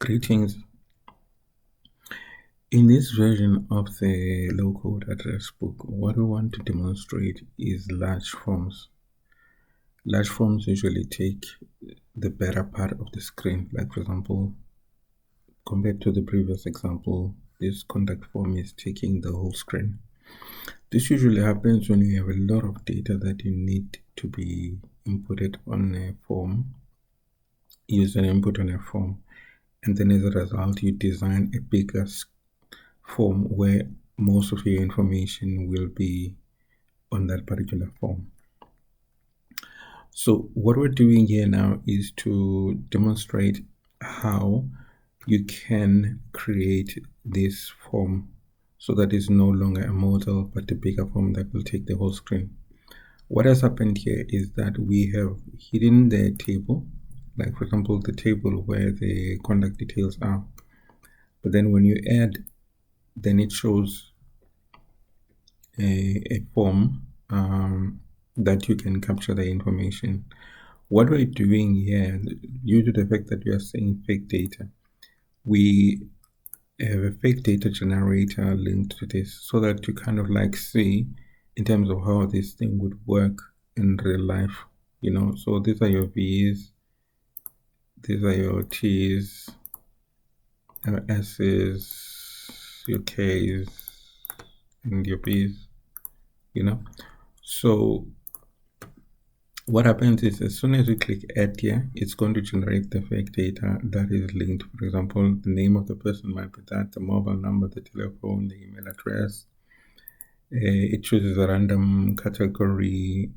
Greetings. In this version of the low-code address book, what we want to demonstrate is large forms. Large forms usually take the better part of the screen. Like, for example, compared to the previous example, this contact form is taking the whole screen. This usually happens when you have a lot of data that you need to be inputted on a form, use an input on a form, and then as a result you design a bigger form where most of your information will be on that particular form. So what we're doing here now is to demonstrate how you can create this form so that it's no longer a modal but a bigger form that will take the whole screen. What has happened here is that we have hidden the table, like for example the table where the contact details are, but then when you add, then it shows a form that you can capture the information. What we're doing here, due to the fact that we are seeing fake data, we have a fake data generator linked to this so that you kind of like see in terms of how this thing would work in real life, you know. So these are your V's, these are your T's, your S's, your K's, and your B's, you know. So what happens is as soon as you click add here, it's going to generate the fake data that is linked. For example, the name of the person might be that, the mobile number, the telephone, the email address. It chooses a random category,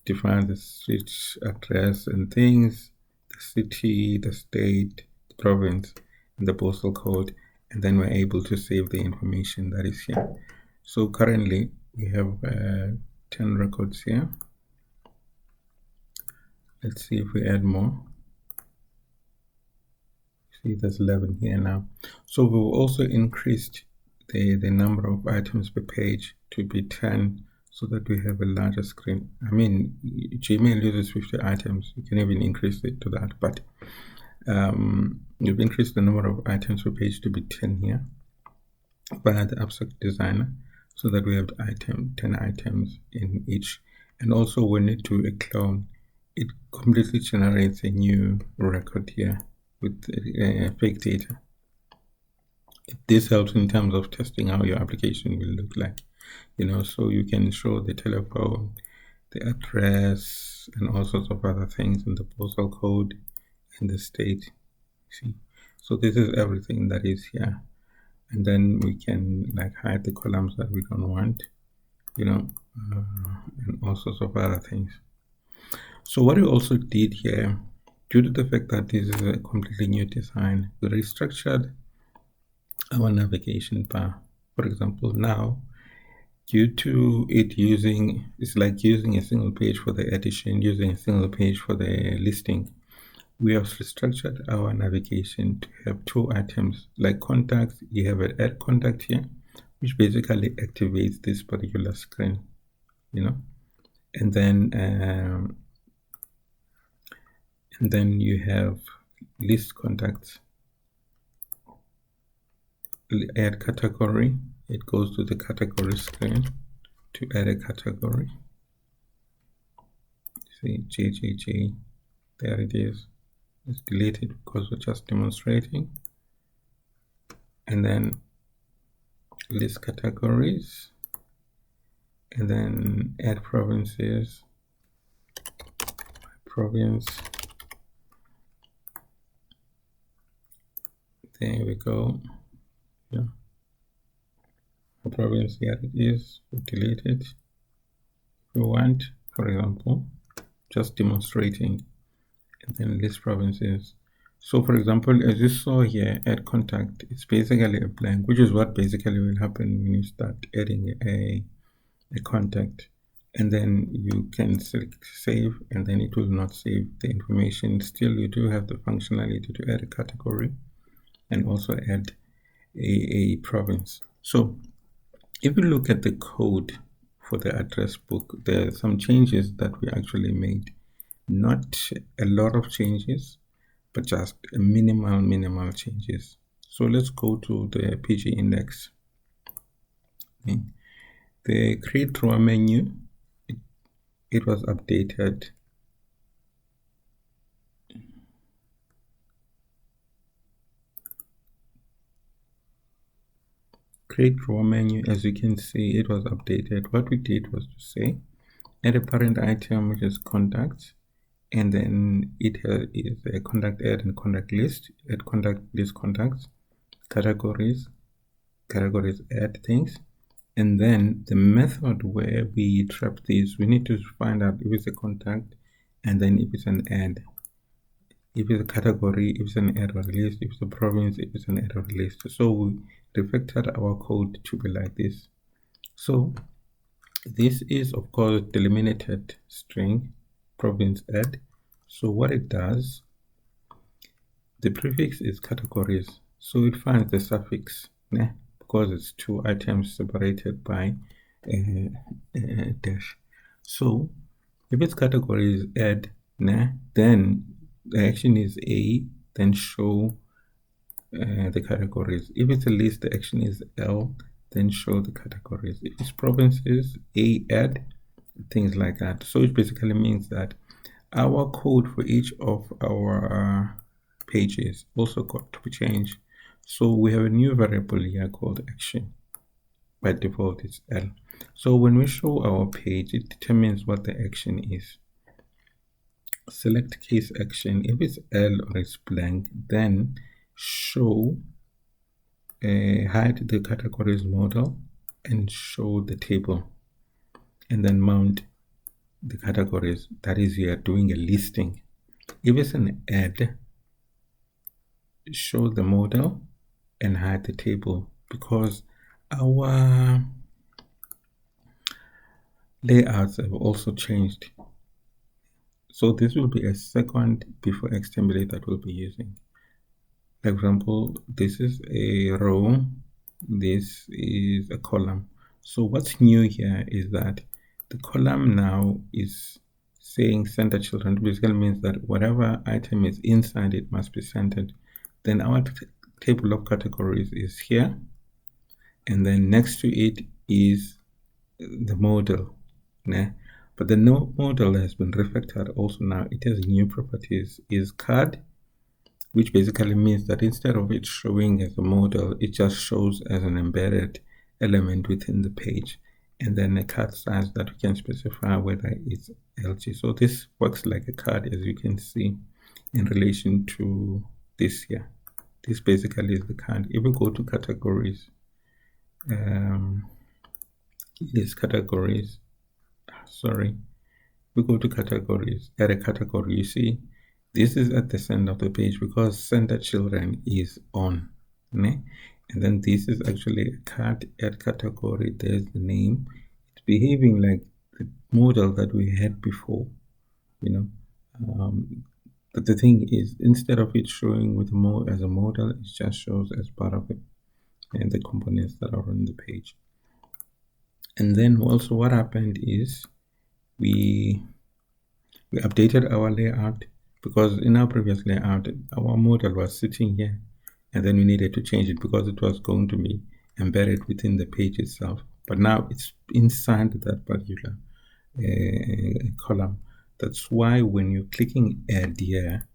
defines the street address and things, the city, the state, the province, and the postal code, and then we're able to save the information that is here. So currently we have 10 records here. Let's see if we add more. See, there's 11 here now. So we've also increased the number of items per page to be 10 so that we have a larger screen. I mean, Gmail uses 50 items. You can even increase it to that, but you've increased the number of items per page to be 10 here by the Abstract Designer, so that we have 10 items in each. And also when you do a clone, it completely generates a new record here with fake data. This helps in terms of testing how your application will look like, you know. So you can show the telephone, the address, and all sorts of other things, and the postal code and the state. See, so this is everything that is here, and then we can like hide the columns that we don't want, you know, and all sorts of other things. So what we also did here, due to the fact that this is a completely new design, we restructured our navigation bar. For example, now, due to it it's like using a single page for the edition, using a single page for the listing, we have restructured our navigation to have 2 items. Like contacts, you have an add contact here, which basically activates this particular screen, you know, and then you have list contacts, add category. It goes to the category screen to add a category. See, JJJ, there it is. It's deleted because we're just demonstrating. And then list categories, and then add provinces, province. There we go. Yeah, the province, here it is. We delete it. We want, for example, just demonstrating, and then list provinces. So for example, as you saw here, add contact, it's basically a blank, which is what basically will happen when you start adding a contact, and then you can select save, and then it will not save the information. Still, you do have the functionality to add a category and also add a province. So if you look at the code for the address book, there are some changes that we actually made. Not a lot of changes, but just a minimal changes. So let's go to the PG index. Okay. The create drawer menu, it was updated. Create drawer menu, as you can see, it was updated. What we did was to say add a parent item, which is contacts, and then it is a contact add and contact list. Add contact list contacts, categories add things, and then the method where we trap these, we need to find out if it's a contact, and then if it's an add, if it's a category, if it's an error list, if it's a province, if it's an error list. So we refactored our code to be like this. So this is of course delimited string province add. So what it does, the prefix is categories, so it finds the suffix, because it's two items separated by a dash. So if it's categories add, then the action is A, then show the categories. If it's a list, the action is L, then show the categories. If it's provinces, A add, things like that. So it basically means that our code for each of our pages also got to be changed. So we have a new variable here called action. By default it's L. So when we show our page, it determines what the action is. Select case action. If it's L or it's blank, then show hide the categories modal and show the table, and then mount the categories. That is, you are doing a listing. If it's an add, show the modal and hide the table, because our layouts have also changed. So this will be a second before X template that we'll be using. For example, this is a row, this is a column. So what's new here is that the column now is saying center children. Basically means that whatever item is inside it must be centered. Then our table of categories is here, and then next to it is the modal. But the modal has been refactored also. Now it has new properties, is card, which basically means that instead of it showing as a modal, it just shows as an embedded element within the page, and then a card size that we can specify whether it's LG. So this works like a card, as you can see, in relation to this here. This basically is the card. If we go to categories, these categories, sorry, we go to categories, add a category. You see, this is at the center of the page because center children is on, and then this is actually a card, add category. There's the name. It's behaving like the model that we had before, but the thing is, instead of it showing with more as a model, it just shows as part of it and the components that are on the page. And then also what happened is we updated our layout, because in our previous layout our model was sitting here, and then we needed to change it because it was going to be embedded within the page itself, but now it's inside that particular column. That's why when you're clicking add here,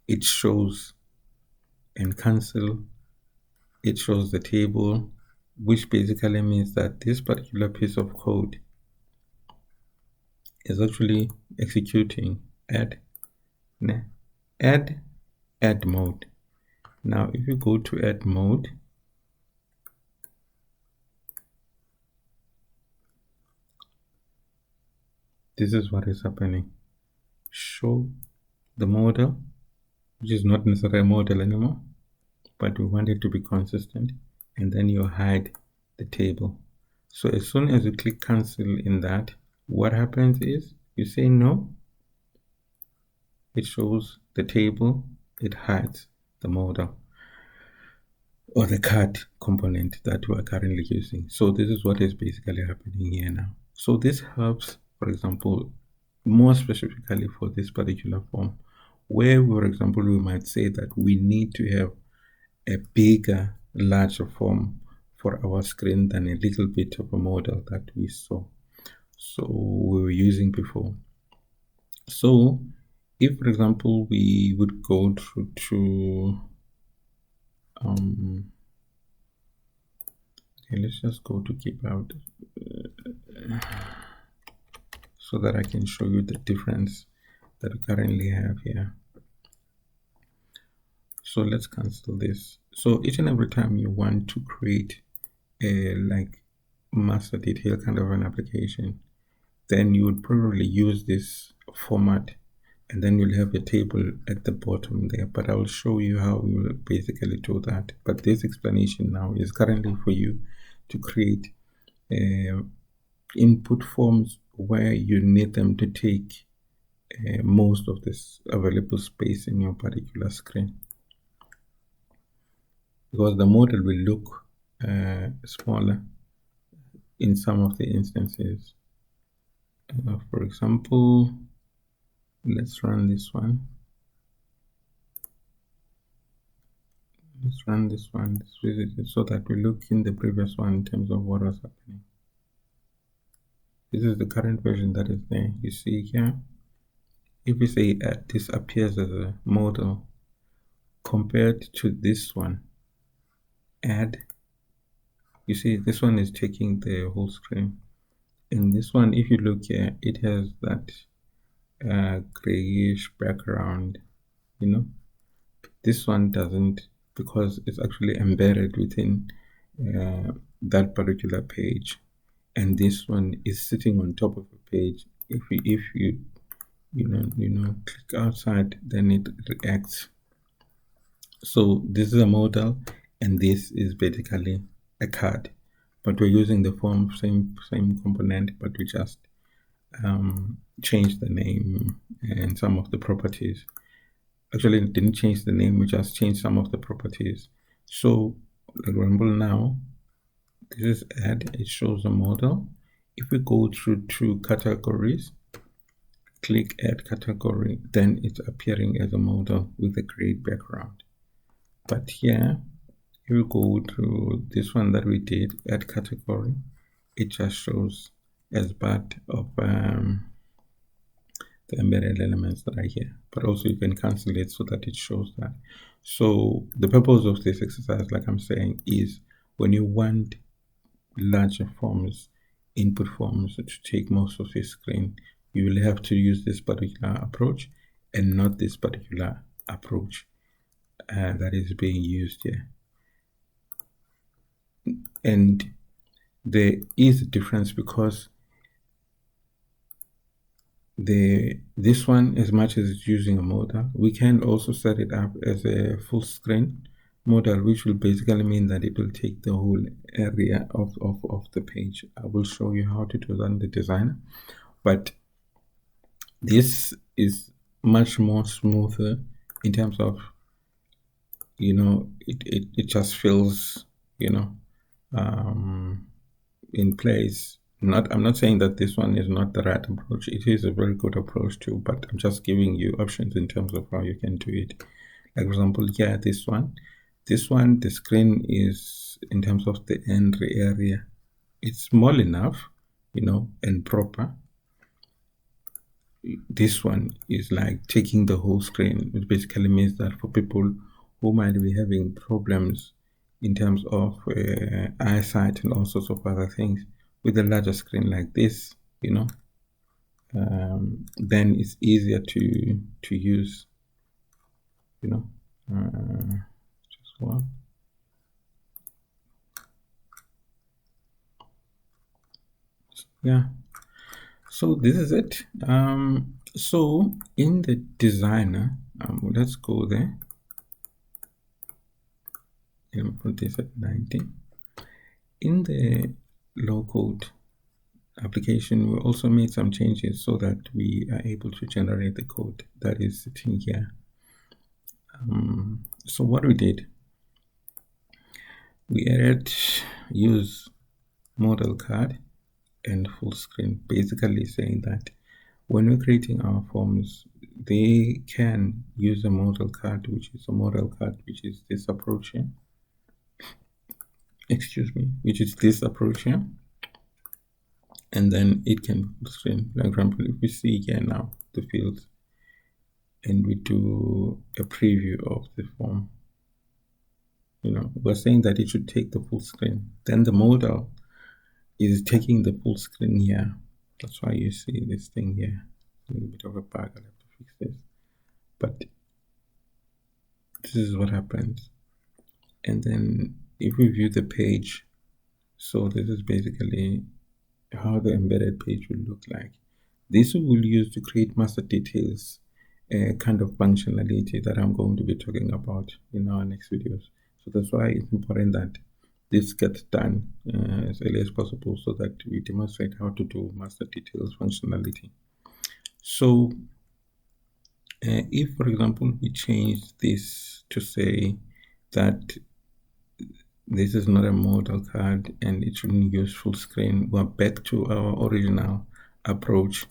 it shows and cancel, it shows the table, which basically means that this particular piece of code is actually executing add mode. Now if you go to add mode, this is what is happening. Show the model, which is not necessarily a model anymore, but we want it to be consistent, and then you hide the table. So as soon as you click cancel in that, what happens is you say no, it shows the table, it hides the model or the card component that we are currently using. So this is what is basically happening here now. So this helps, for example, more specifically for this particular form, where, for example, we might say that we need to have a bigger, larger form for our screen than a little bit of a model that we we were using before. So if, for example, we would go through to okay, let's just go to keep out so that I can show you the difference that we currently have here. So let's cancel this. So each and every time you want to create a like master detail kind of an application, then you would probably use this format, and then you'll have a table at the bottom there. But I will show you how we will basically do that. But this explanation now is currently for you to create input forms where you need them to take most of this available space in your particular screen, because the model will look smaller in some of the instances. For example, let's run this one. Let's run this one. Let's visit it so that we look in the previous one in terms of what was happening. This is the current version that is there. You see here, if we say this appears as a modal compared to this one, add, you see this one is taking the whole screen. In this one, if you look here, it has that grayish background, you know. This one doesn't, because it's actually embedded within that particular page, and this one is sitting on top of a page. If you click outside, then it reacts. So this is a modal, and this is basically a card, but we're using the form same component, but we just change the name and some of the properties. Actually, it didn't change the name, we just changed some of the properties. So, for example, now this is add, it shows a model. If we go through to categories, click add category, then it's appearing as a model with a gray background. But here, if we go to this one that we did, add category, it just shows as part of the embedded elements that are here. But also you can cancel it so that it shows that. So the purpose of this exercise, like I'm saying, is when you want larger forms, input forms to take most of your screen, you will have to use this particular approach and not this particular approach that is being used here. And there is a difference because this one, as much as it's using a modal, we can also set it up as a full screen modal, which will basically mean that it will take the whole area of the page. I will show you how to do that in the designer, but this is much more smoother in terms of, you know, it just feels, you know, in place. I'm not saying that this one is not the right approach. It is a very good approach too, but I'm just giving you options in terms of how you can do it. Like, for example, yeah, this one, the screen is, in terms of the entry area, it's small enough, you know, and proper. This one is like taking the whole screen, which basically means that for people who might be having problems in terms of eyesight and all sorts of other things, with a larger screen like this, you know, then it's easier to use, you know. Just one. Yeah, so this is it. So in the designer, let's go there and put this at 90. In the low code application, we also made some changes so that we are able to generate the code that is sitting here. So what we did, we added use modal card and full screen, basically saying that when we're creating our forms, they can use a modal card, which is this approach here. Excuse me, which is this approach here. And then it can full screen. For example, if we see here now the fields and we do a preview of the form, we're saying that it should take the full screen. Then the modal is taking the full screen here. That's why you see this thing here. A little bit of a bug. I'll have to fix this. But this is what happens. And then if we view the page, so this is basically how the embedded page will look like. This we will use to create master details kind of functionality that I'm going to be talking about in our next videos. So that's why it's important that this gets done as early as possible so that we demonstrate how to do master details functionality. So if, for example, we change this to say that this is not a modal card and it shouldn't use full screen, we're back to our original approach,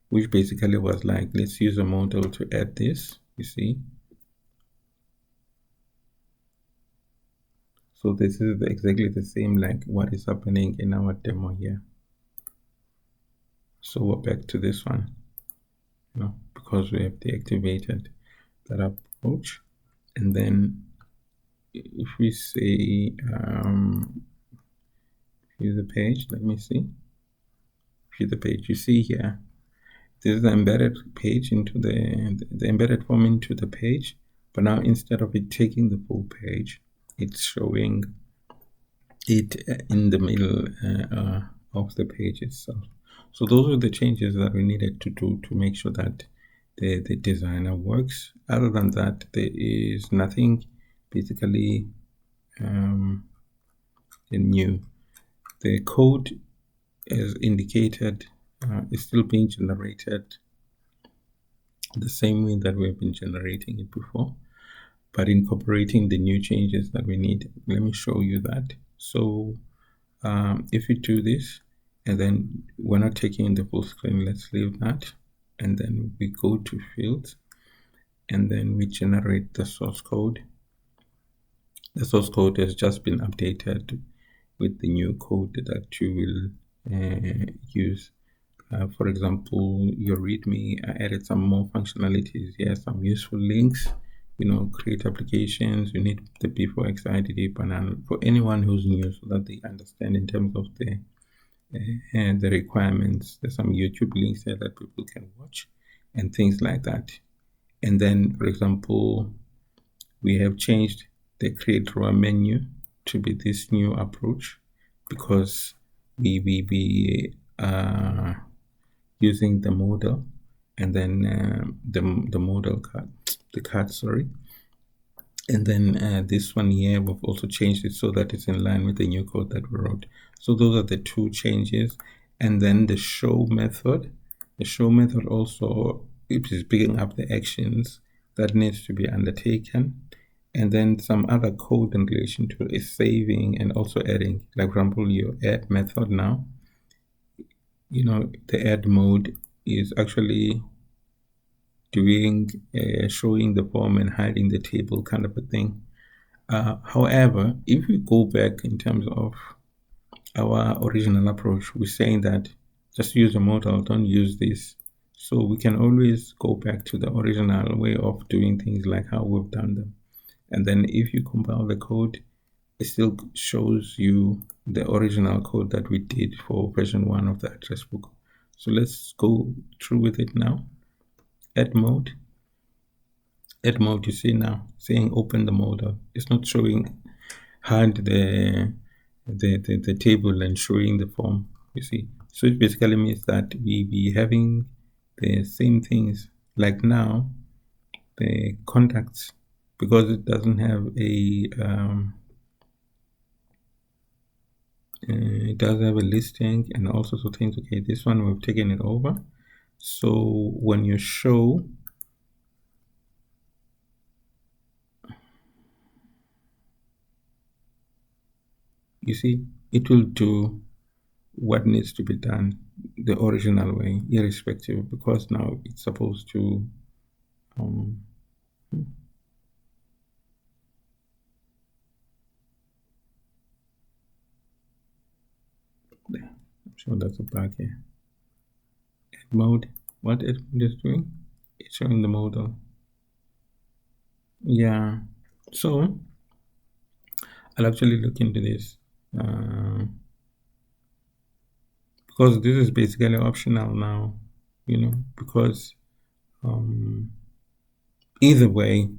which basically was like, let's use a modal to add this, you see. So this is exactly the same like what is happening in our demo here. So we're back to this one, because we have deactivated that approach. And then if we say view the page, let me see, view the page, you see here, this is the embedded page into the embedded form into the page, but now instead of it taking the full page, it's showing it in the middle of the page itself. So those are the changes that we needed to do to make sure that the designer works. Other than that, there is nothing basically new. The code, as indicated, is still being generated the same way that we've been generating it before, but incorporating the new changes that we need. Let me show you that. So if we do this, and then we're not taking the full screen, let's leave that. And then we go to fields, and then we generate the source code. The source code has just been updated with the new code that you will use. For example, your README, I added some more functionalities here, some useful links, create applications. You need the B4XIDD BANano for anyone who's new so that they understand in terms of the requirements. There's some YouTube links there that people can watch and things like that. And then, for example, we have changed the create raw menu to be this new approach because we are using the modal and then the modal card, and then this one here, we've also changed it so that it's in line with the new code that we wrote. So those are the two changes. And then the show method also, it is picking up the actions that needs to be undertaken. And then some other code in relation to is saving and also adding. Like, for example, your add method now, the add mode is actually doing showing the form and hiding the table kind of a thing. However, if we go back in terms of our original approach, we're saying that just use a modal, don't use this. So we can always go back to the original way of doing things like how we've done them. And then if you compile the code, it still shows you the original code that we did for version 1 of the address book. So let's go through with it now. Add mode, you see now saying open the modal. It's not showing hide the table and showing the form, you see. So it basically means that we be having the same things. Like now the contacts, because it doesn't have a it does have a listing and all sorts of things. Okay, this one we've taken it over. So when you show, you see, it will do what needs to be done the original way, irrespective, because now it's supposed to I'm sure that's a bug here. Add mode, what it is doing, it's showing the modal. Yeah, so I'll actually look into this because this is basically optional now, because either way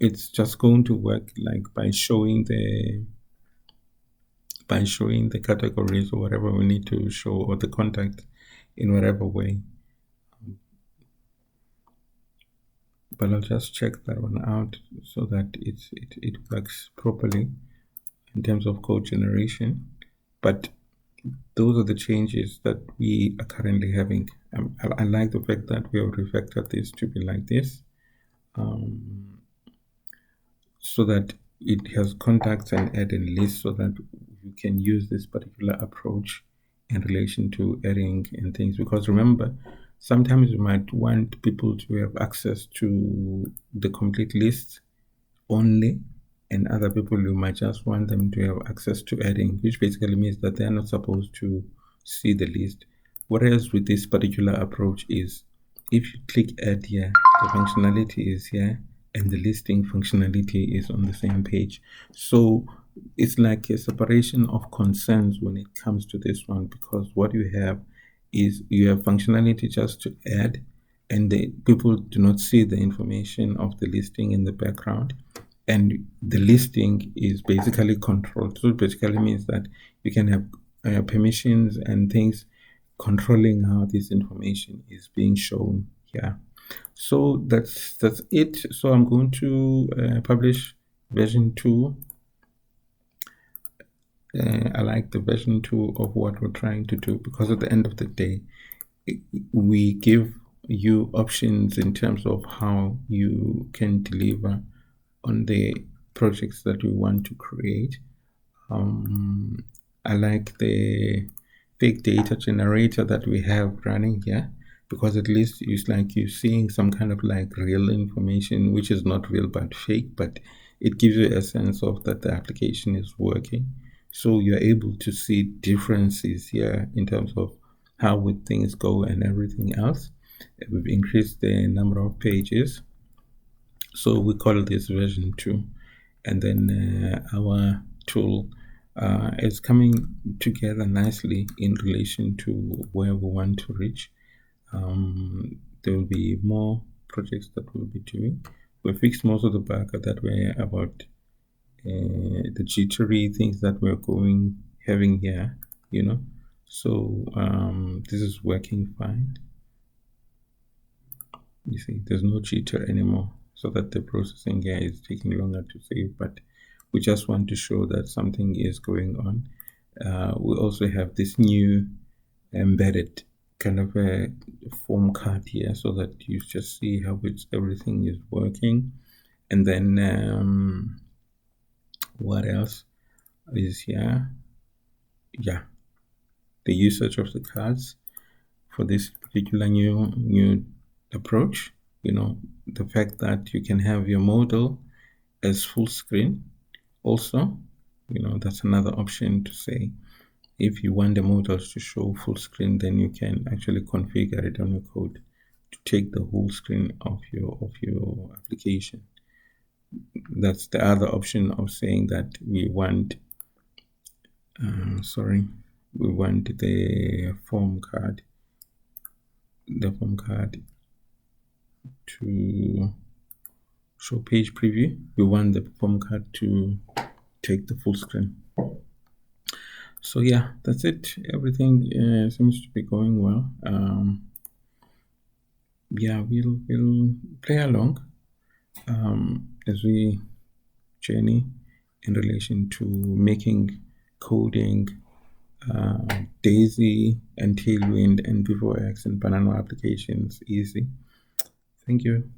it's just going to work like by showing the categories or whatever we need to show, or the contact in whatever way. But I'll just check that one out so that it works properly in terms of code generation. But those are the changes that we are currently having. I like the fact that we have refactored this to be like this, so that it has contacts and add and list, so that you can use this particular approach in relation to adding and things. Because remember, sometimes you might want people to have access to the complete list only, and other people you might just want them to have access to adding, which basically means that they are not supposed to see the list. Whereas with this particular approach is, if you click add here, the functionality is here and the listing functionality is on the same page. So it's like a separation of concerns when it comes to this one, because what you have is you have functionality just to add, and the people do not see the information of the listing in the background, and the listing is basically controlled. So it basically means that you can have permissions and things controlling how this information is being shown here. So that's it. So I'm going to publish version 2. I like the version 2 of what we're trying to do, because at the end of the day, we give you options in terms of how you can deliver on the projects that you want to create. I like the fake data generator that we have running here, because at least it's like you're seeing some kind of like real information, which is not real but fake, but it gives you a sense of that the application is working. So you're able to see differences here in terms of how would things go and everything else. We've increased the number of pages, so we call this version 2. And then our tool is coming together nicely in relation to where we want to reach. There will be more projects that we'll be doing. We fixed most of the bug that way about the jittery things that we're having here, so this is working fine. You see, there's no jitter anymore, so that the processing here is taking longer to save, but we just want to show that something is going on. We also have this new embedded kind of a form card here, so that you just see how everything is working. And then what else is here? Yeah, the usage of the cards for this particular new approach. The fact that you can have your modal as full screen also, that's another option to say, if you want the modals to show full screen, then you can actually configure it on your code to take the whole screen of your application. That's the other option of saying that we want we want the form card to show page preview. We want the form card to take the full screen. So yeah, that's it. Everything seems to be going well. Yeah, we'll play along as we journey in relation to making coding Daisy and Tailwind and Vivo X and BANano applications easy. Thank you.